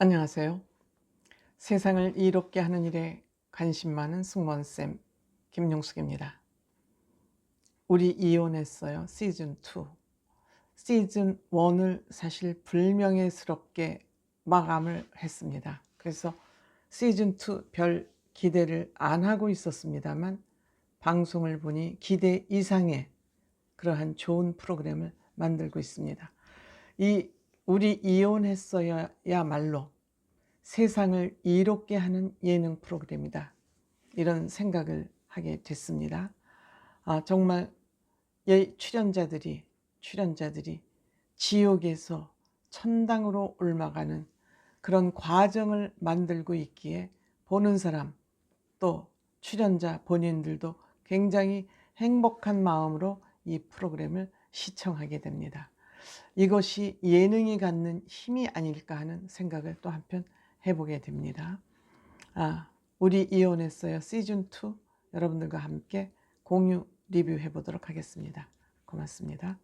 안녕하세요. 세상을 이롭게 하는 일에 관심 많은 승무원쌤 김용숙입니다. 우리 이혼했어요. 시즌2. 시즌1을 사실 불명예스럽게 마감을 했습니다. 그래서 시즌2 별 기대를 안 하고 있었습니다만 방송을 보니 기대 이상의 그러한 좋은 프로그램을 만들고 있습니다. 이 우리 이혼했어야말로 세상을 이롭게 하는 예능 프로그램이다, 이런 생각을 하게 됐습니다. 정말 출연자들이 지옥에서 천당으로 올라가는 그런 과정을 만들고 있기에 보는 사람, 또 출연자 본인들도 굉장히 행복한 마음으로 이 프로그램을 시청하게 됩니다. 이것이 예능이 갖는 힘이 아닐까 하는 생각을 또 한편 해보게 됩니다. 우리 이혼했어요 시즌2 여러분들과 함께 공유 리뷰해 보도록 하겠습니다. 고맙습니다.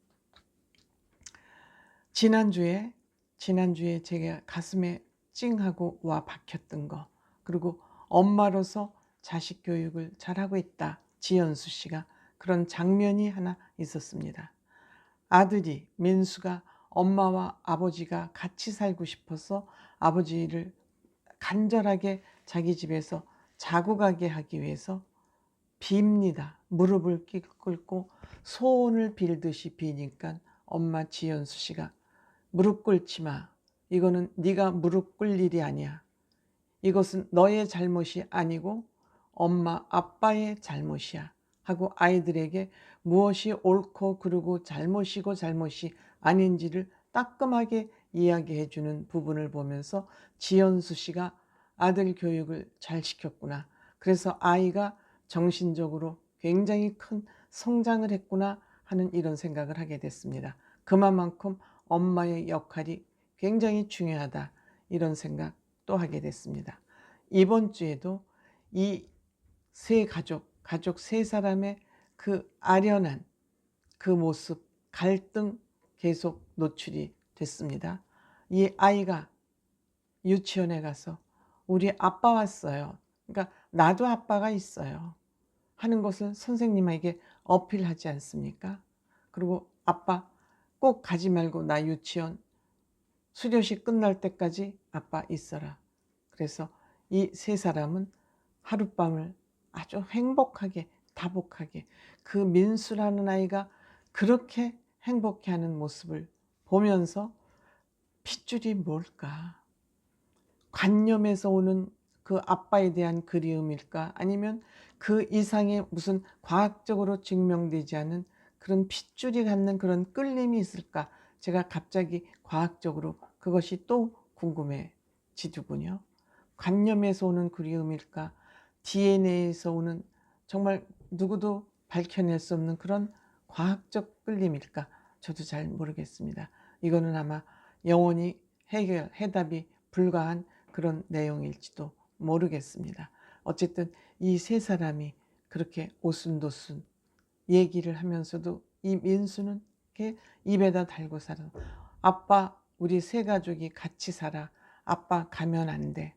지난주에 제가 가슴에 찡하고 와 박혔던 거, 그리고 엄마로서 자식 교육을 잘하고 있다, 지연수 씨가 그런 장면이 하나 있었습니다. 아들이 민수가 엄마와 아버지가 같이 살고 싶어서 아버지를 간절하게 자기 집에서 자고 가게 하기 위해서 빕니다. 무릎을 꿇고 소원을 빌듯이 비니까 엄마 지연수 씨가 무릎 꿇지 마. 이거는 네가 무릎 꿇을 일이 아니야. 이것은 너의 잘못이 아니고 엄마 아빠의 잘못이야 하고 아이들에게 무엇이 옳고 그르고 잘못이고 잘못이 아닌지를 따끔하게 이야기해 주는 부분을 보면서 지연수 씨가 아들 교육을 잘 시켰구나, 그래서 아이가 정신적으로 굉장히 큰 성장을 했구나 하는 이런 생각을 하게 됐습니다. 그만큼 엄마의 역할이 굉장히 중요하다, 이런 생각 또 하게 됐습니다. 이번 주에도 이 세 가족 세 사람의 그 아련한 그 모습, 갈등 계속 노출이 됐습니다. 이 아이가 유치원에 가서 우리 아빠 왔어요, 그러니까 나도 아빠가 있어요 하는 것을 선생님에게 어필하지 않습니까? 그리고 아빠 꼭 가지 말고 나 유치원 수료식 끝날 때까지 아빠 있어라. 그래서 이 세 사람은 하룻밤을 아주 행복하게 다복하게, 그 민수라는 아이가 그렇게 행복해하는 모습을 보면서 핏줄이 뭘까? 관념에서 오는 그 아빠에 대한 그리움일까? 아니면 그 이상의 무슨 과학적으로 증명되지 않은 그런 핏줄이 갖는 그런 끌림이 있을까? 제가 갑자기 과학적으로 그것이 또 궁금해지더군요. 관념에서 오는 그리움일까? DNA에서 오는 정말 누구도 밝혀낼 수 없는 그런 과학적 끌림일까? 저도 잘 모르겠습니다. 이거는 아마 영원히 해답이 불가한 그런 내용일지도 모르겠습니다. 어쨌든 이 세 사람이 그렇게 오순도순 얘기를 하면서도 이 민수는 이렇게 입에다 달고 살아. 아빠, 우리 세 가족이 같이 살아. 아빠 가면 안 돼.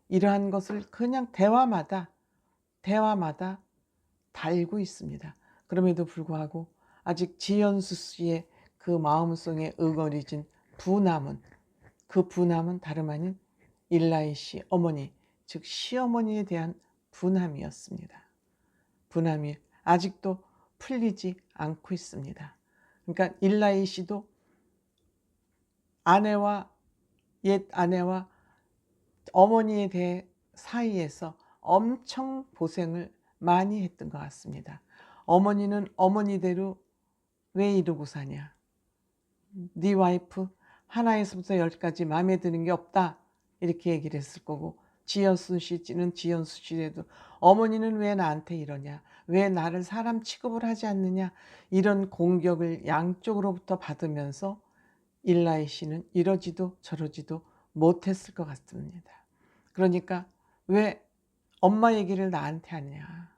이러한 것을 그냥 대화마다 달고 있습니다. 그럼에도 불구하고 아직 지연수 씨의 그 마음속에 응어리진 분함은, 그 분함은 다름 아닌 일라이 씨 어머니, 즉 시어머니에 대한 분함이었습니다. 분함이 아직도 풀리지 않고 있습니다. 그러니까 일라이 씨도 옛 아내와 어머니에 대해 사이에서 엄청 고생을 많이 했던 것 같습니다. 어머니는 어머니대로 왜 이러고 사냐, 네 와이프 하나에서부터 열까지 마음에 드는 게 없다, 이렇게 얘기를 했을 거고, 지연수 씨는 지연수 씨에도 어머니는 왜 나한테 이러냐, 왜 나를 사람 취급을 하지 않느냐, 이런 공격을 양쪽으로부터 받으면서 일라이 씨는 이러지도 저러지도 못했을 것 같습니다. 그러니까 왜 엄마 얘기를 나한테 하냐,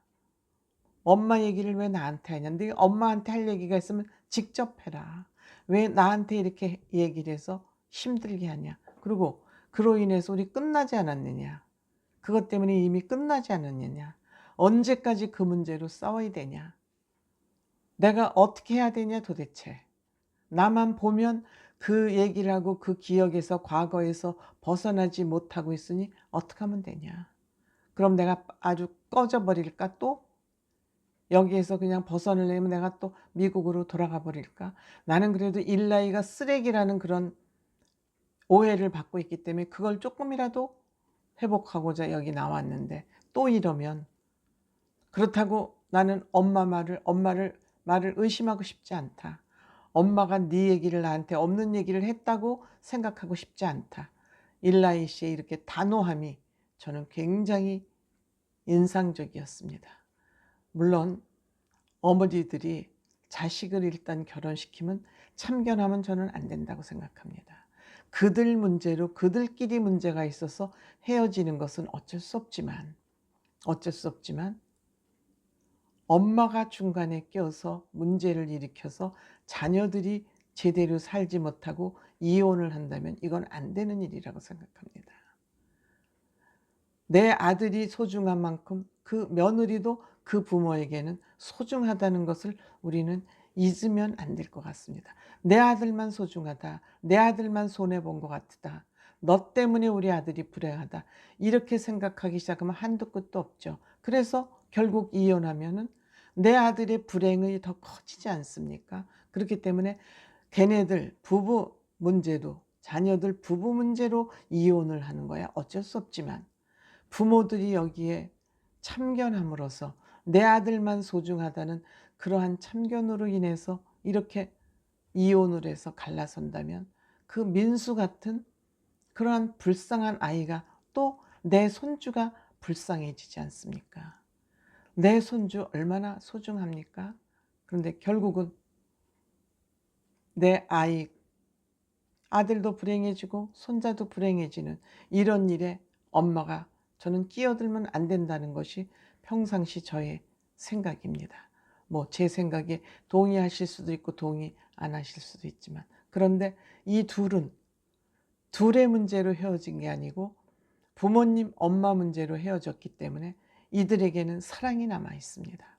엄마 얘기를 왜 나한테 하냐, 네 엄마한테 할 얘기가 있으면 직접 해라, 왜 나한테 이렇게 얘기를 해서 힘들게 하냐. 그리고 그로 인해서 우리 끝나지 않았느냐? 그것 때문에 이미 끝나지 않았느냐? 언제까지 그 문제로 싸워야 되냐? 내가 어떻게 해야 되냐 도대체? 나만 보면 그 얘기를 하고 그 기억에서 과거에서 벗어나지 못하고 있으니 어떻게 하면 되냐? 그럼 내가 아주 꺼져 버릴까 또? 여기에서 그냥 벗어나려면 내가 또 미국으로 돌아가 버릴까? 나는 그래도 일라이가 쓰레기라는 그런 오해를 받고 있기 때문에 그걸 조금이라도 회복하고자 여기 나왔는데 또 이러면, 그렇다고 나는 엄마를 말을 의심하고 싶지 않다. 엄마가 네 얘기를 나한테 없는 얘기를 했다고 생각하고 싶지 않다. 일라이 씨의 이렇게 단호함이 저는 굉장히 인상적이었습니다. 물론 어머니들이 자식을 일단 결혼시키면 참견하면 저는 안 된다고 생각합니다. 그들 문제로 그들끼리 문제가 있어서 헤어지는 것은 어쩔 수 없지만 엄마가 중간에 껴서 문제를 일으켜서 자녀들이 제대로 살지 못하고 이혼을 한다면 이건 안 되는 일이라고 생각합니다. 내 아들이 소중한 만큼 그 며느리도 그 부모에게는 소중하다는 것을 우리는 잊으면 안 될 것 같습니다. 내 아들만 소중하다. 내 아들만 손해본 것 같다. 너 때문에 우리 아들이 불행하다. 이렇게 생각하기 시작하면 한도 끝도 없죠. 그래서 결국 이혼하면은 내 아들의 불행이 더 커지지 않습니까? 그렇기 때문에 걔네들 부부 문제도, 자녀들 부부 문제로 이혼을 하는 거야 어쩔 수 없지만, 부모들이 여기에 참견함으로써 내 아들만 소중하다는 그러한 참견으로 인해서 이렇게 이혼을 해서 갈라선다면 그 민수 같은 그러한 불쌍한 아이가 또 내 손주가 불쌍해지지 않습니까? 내 손주 얼마나 소중합니까? 그런데 결국은 내 아들도 불행해지고 손자도 불행해지는 이런 일에 엄마가, 저는 끼어들면 안 된다는 것이 평상시 저의 생각입니다. 뭐 제 생각에 동의하실 수도 있고 동의 안 하실 수도 있지만, 그런데 이 둘의 문제로 헤어진 게 아니고 부모님 엄마 문제로 헤어졌기 때문에 이들에게는 사랑이 남아 있습니다.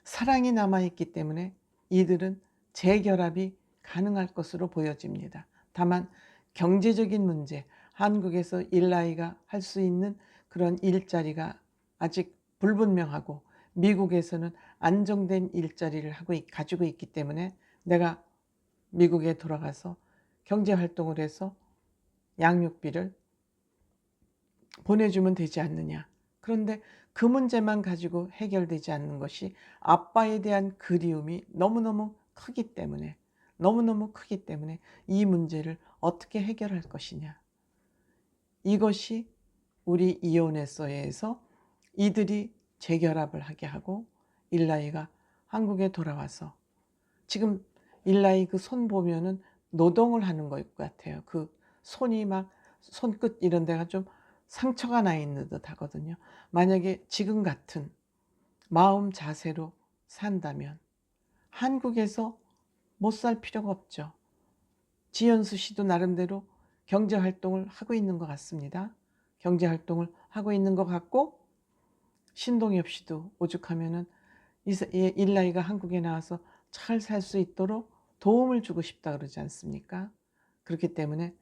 사랑이 남아 있기 때문에 이들은 재결합이 가능할 것으로 보여집니다. 다만 경제적인 문제, 한국에서 일라이가 할 수 있는 그런 일자리가 아직 불분명하고 미국에서는 안정된 일자리를 가지고 있기 때문에 내가 미국에 돌아가서 경제활동을 해서 양육비를 보내주면 되지 않느냐. 그런데 그 문제만 가지고 해결되지 않는 것이 아빠에 대한 그리움이 너무너무 크기 때문에 이 문제를 어떻게 해결할 것이냐. 이것이 우리 이혼했어에서 이들이 재결합을 하게 하고 일라이가 한국에 돌아와서, 지금 일라이 그 손 보면은 노동을 하는 것 같아요. 그 손이 막 손끝 이런 데가 좀 상처가 나 있는 듯 하거든요. 만약에 지금 같은 마음 자세로 산다면 한국에서 못 살 필요가 없죠. 지연수 씨도 나름대로 경제활동을 하고 있는 것 같습니다. 경제활동을 하고 있는 것 같고, 신동엽 씨도 오죽하면은 일라이가 한국에 나와서 잘 살 수 있도록 도움을 주고 싶다 그러지 않습니까? 그렇기 때문에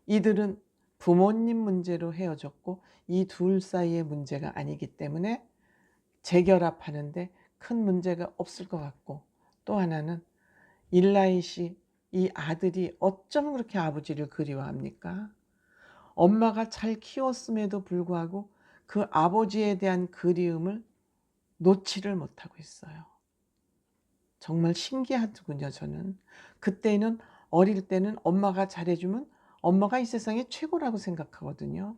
이들은 부모님 문제로 헤어졌고 이 둘 사이의 문제가 아니기 때문에 재결합하는데 큰 문제가 없을 것 같고, 또 하나는 일라이 씨 이 아들이 어쩜 그렇게 아버지를 그리워합니까? 엄마가 잘 키웠음에도 불구하고 그 아버지에 대한 그리움을 놓지를 못하고 있어요. 정말 신기하더군요. 저는 그때는, 어릴 때는 엄마가 잘해주면 엄마가 이 세상의 최고라고 생각하거든요.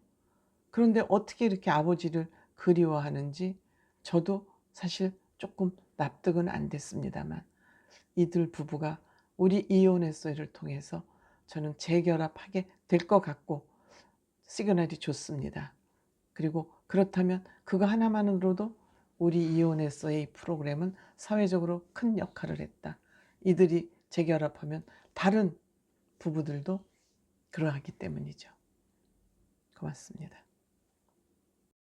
그런데 어떻게 이렇게 아버지를 그리워하는지 저도 사실 조금 납득은 안 됐습니다만, 이들 부부가 우리 이혼했어요를 통해서 저는 재결합하게 될 것 같고 시그널이 좋습니다. 그리고 그렇다면 그거 하나만으로도 우리 이혼했어의 이 프로그램은 사회적으로 큰 역할을 했다. 이들이 재결합하면 다른 부부들도 그러하기 때문이죠. 고맙습니다.